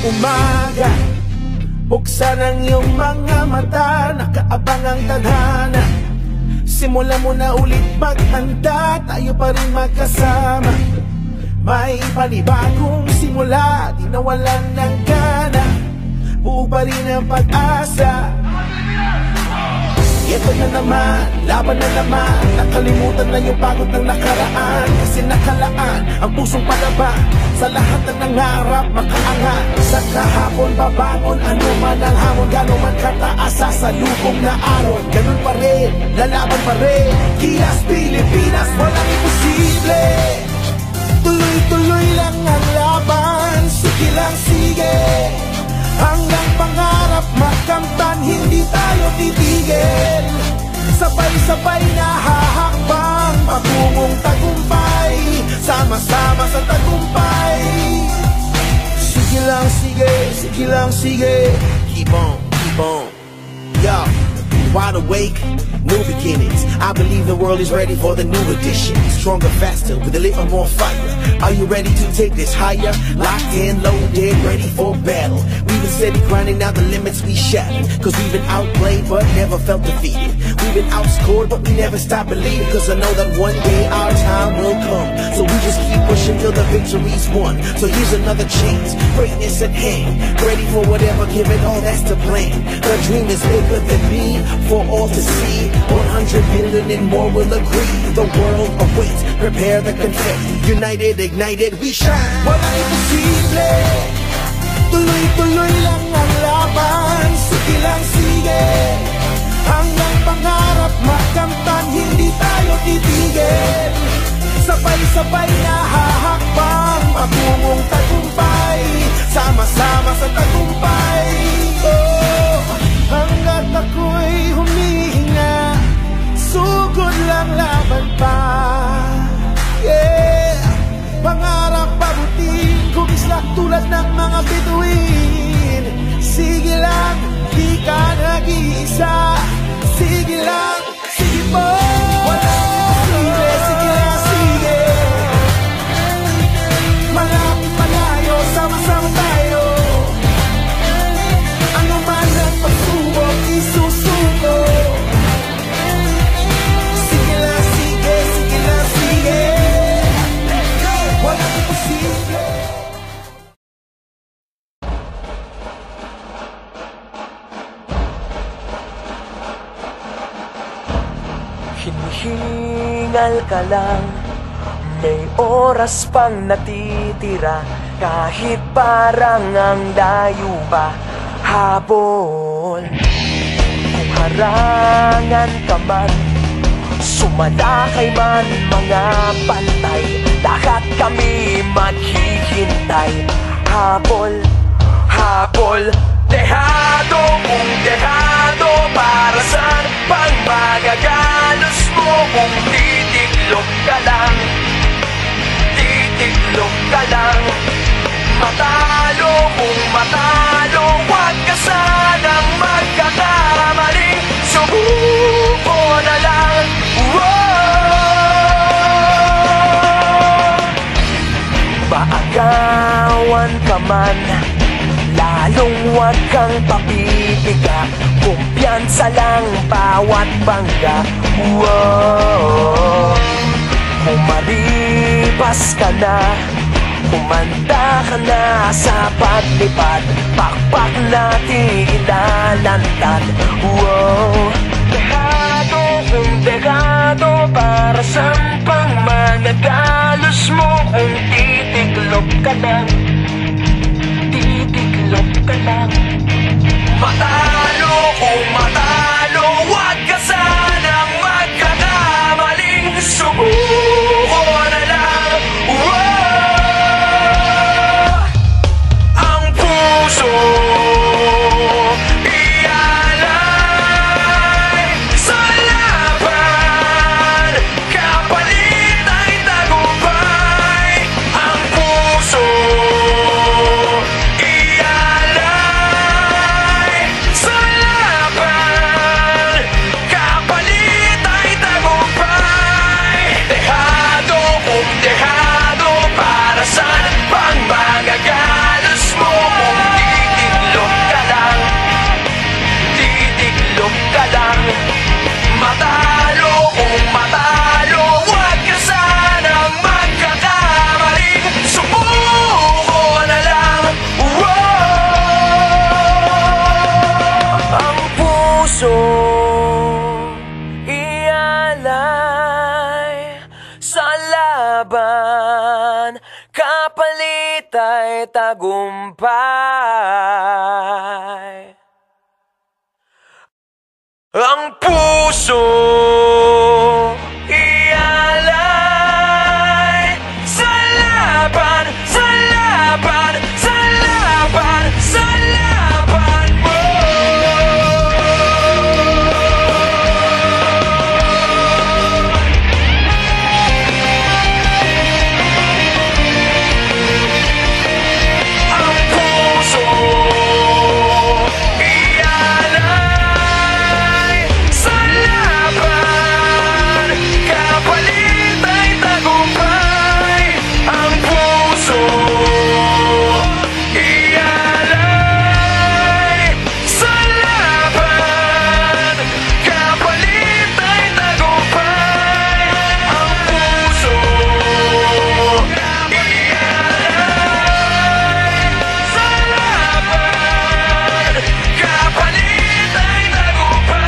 umaga, buksan ang iyong mga mata, nakaabang ang tadhana. Simulan mo na ulit maghanda, tayo pa rin magkasama. May panibagong simula, di nawalan ng gana, buo pa rin ang pag-asa. Ito na naman, laban na naman, nakalimutan na yung pagod ng nakaraan. Kasi nakalaan ang pusong palaban, sa lahat ng nangarap makaangat. Sa kahapon babangon, ano man ang hamon, gano'n man kataas, sasalubong na araw. Ganun pa rin, lalaban pa rin, Gilas Pilipinas, walang imposible. Tuloy-tuloy lang ang laban, sige lang sige, hanggang pangarap makamtan, hindi tayo titigil. Sabay-sabay na hahakbang, patungong tagumpay, sama-sama sa tagumpay. Sige lang sige, sige lang sige, keep on, yo. Wide awake, new beginnings. I believe the world is ready for the new edition. Stronger, faster, with a little more fire. Are you ready to take this higher? Locked in, loaded, ready for battle. We've been steady grinding out the limits we shattered. Cause we've been outplayed but never felt defeated. We've been outscored but we never stop believing. Cause I know that one day our time will come. So we just keep pushing till the victory's won. So here's another chance, greatness at hand. Ready for whatever, give it all, that's the plan. The dream is bigger than me, for all to see. 100 billion and more will agree. The world awaits, prepare the confetti. United, ignited, we shine. Walang imposible, tuloy-tuloy lang ang laban, sige lang sige, hanggang pangarap makamtan, hindi tayo titigil. Sabay-sabay na hahakbang, patungong tagumpay, sama-sama sa tagumpay. Oh, hanggat ako'y humihinga, sugod lang laban pa. Yeah, pangarap pabutin, kumislak tulad ng mga bituin. Sige lang, di ka nag-iisa. Sige lang, sige po. Walang imposible, sige lang, sige. Malapit malayo, sama-sama tayo. Ano man ang pagsubok, isusuko. Sige lang, sige, sige lang, sige. Walang imposible. Hinihingal ka lang, may oras pang natitira, kahit parang ang layo pa habol. Kung harangan ka man, sumalakay man mga bantay, lahat kami maghihintay. Habol, habol, dehado kung dehado, para saan pang magagalos mo kung titiklop ka lang, titiklop ka lang. Matalo kung matalo, huwag ka sanang magkakamali, subuko na lang. Maagawan ka man, lalong huwag kang papipiga, kumpiyansa lang bawat bangga. Kung maripas ka na, kumanda ka na sa paglipad, pakpak natin ilalantad. Dehado kung dehado, para saan pang managalos mo kung titiklop ka lang, titiklop ka lang. Matalo kung matalo, huwag ka sanang magkakamaling, subuko na lang. Ang puso ialay sa laban, kapalit ay tagumpay. Ang puso ialay sa laban, puso ialay sa laban, kapalit ay tagumpay. Ang puso ialay sa laban, sa laban, sa laban, sa laban mo. Ang puso ialay sa laban, kapalit ay tagumpay. Ang puso ialay sa laban, kapalit ay tagumpay. Ang puso ialay sa laban, kapalit ay tagumpay.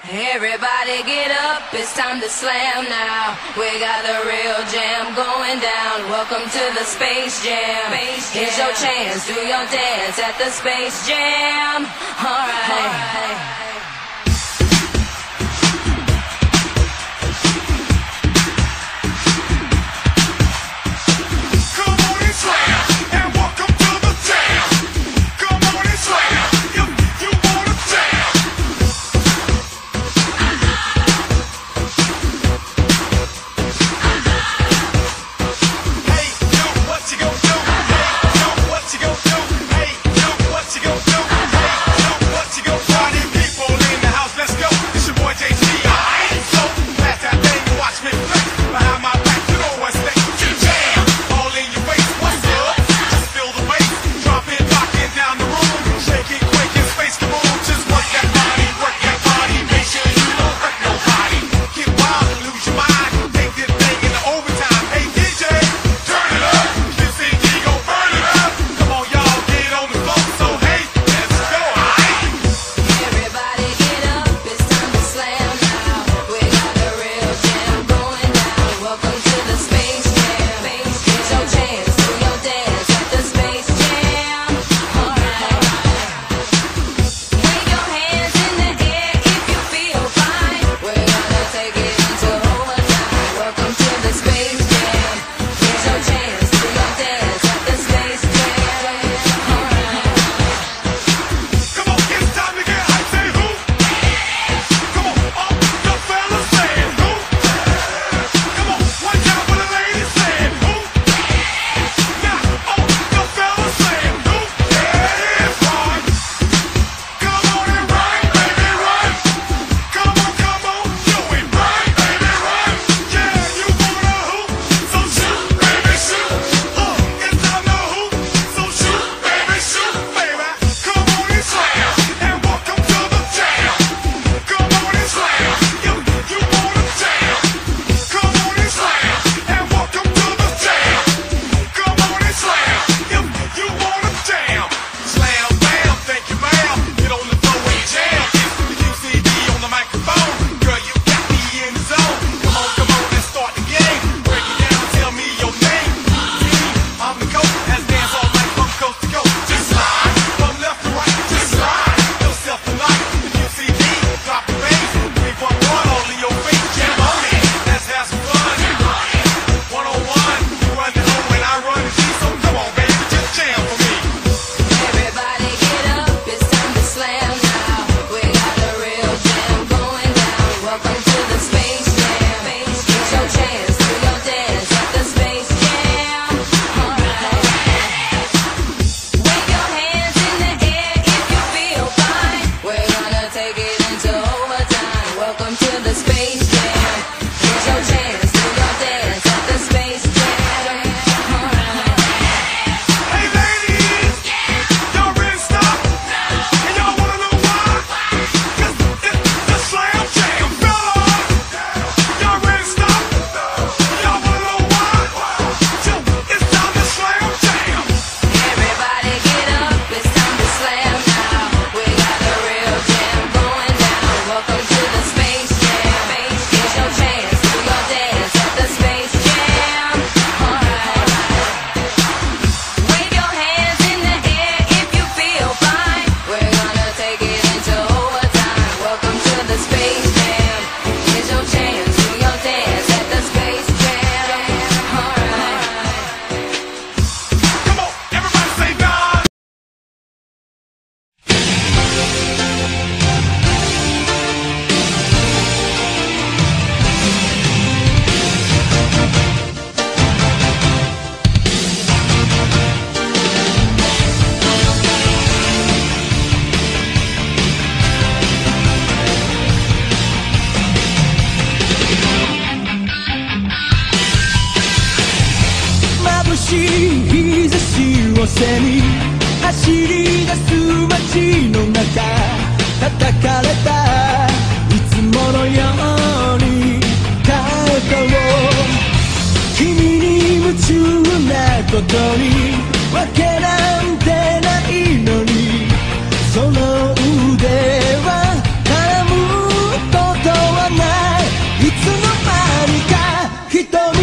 Everybody get up, it's time to slam now. We got the real jam going down. Welcome to the Space Jam. Here's your chance, do your dance at the Space Jam. Alright. Come on and slam, and welcome to the jam. Come on and slam, if you wanna jam. Hey, yo, what you gon' do? Hey, yo, what you gon' do? Hey, yo, what you gon' do? Hey, yo, what you gon' do? Party people せに走り出す街の中叩かれたいつものように肩を君に夢中なことにわけなんてないのにその腕は絡むことはないいつの間にか人に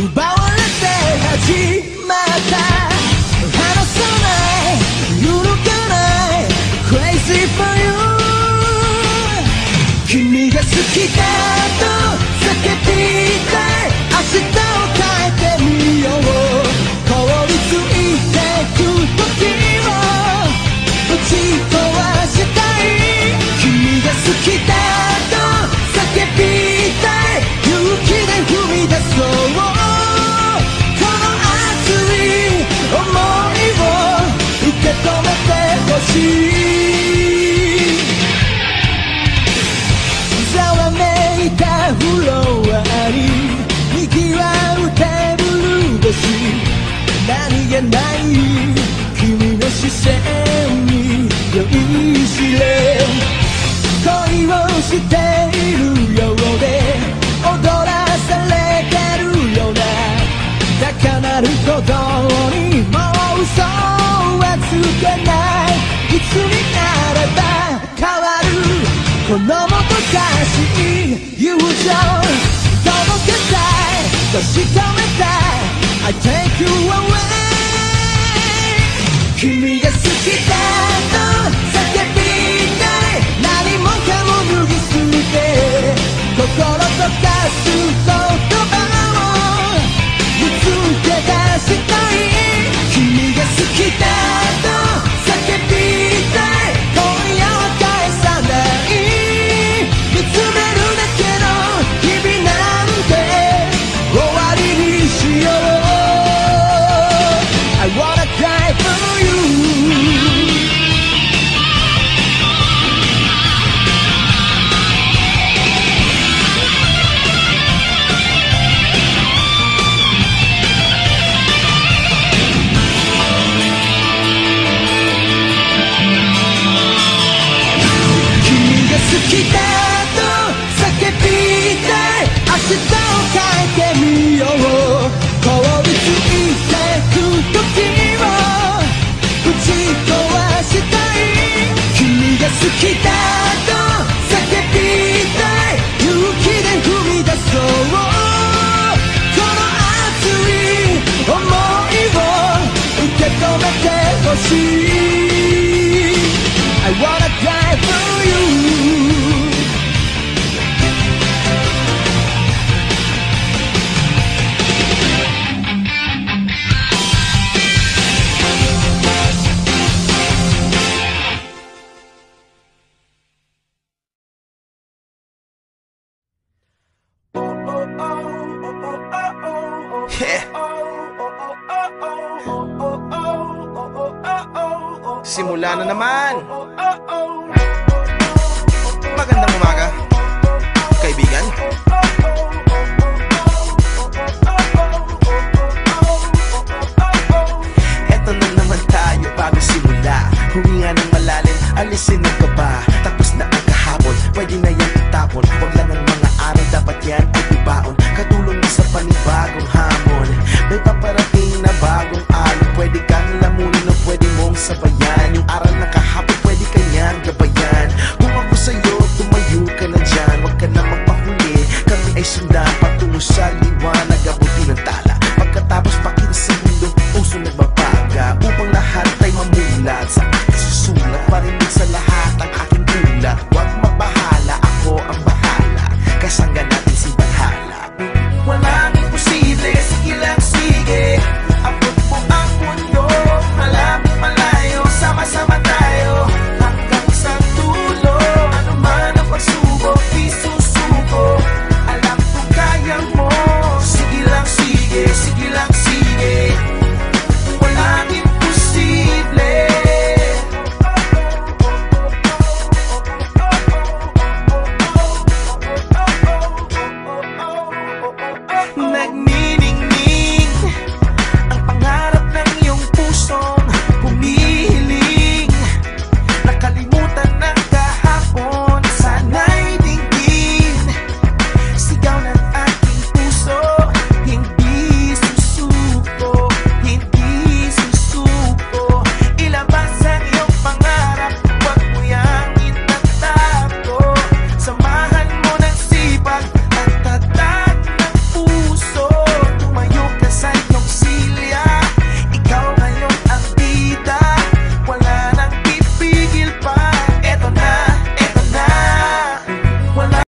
奪われて始まった離さない揺るがない Crazy for you 君が好きだと叫びたい明日を変えてみよう凍りついてく時をぶち壊したい君が好きだと叫びたい勇気で踏み出そうこの熱い想いを受け止めてほしいざわめいたフロアに賑わうテーブル越し何気ない君の視線に酔いしれ恋をしているようで踊らされてるような高鳴る鼓動にもう嘘はつけないいつになれば変わるこのもどかしい友情届けたい確かめたい I take you away 君が好きだと叫びたい何もかも脱ぎ捨て心溶かす言葉を見つけ出したい君が好きだと叫びたい今夜は返さない見つめるだけの日々なんて終わりにしよう I wanna cry for you 君が好きだと叫びたい明日を変えてみよう凍りついてく時をぶち壊したい君が好きだと叫びたい勇気で踏み出そうこの熱い想いを受け止めてほしい I wanna die for you Simula na naman.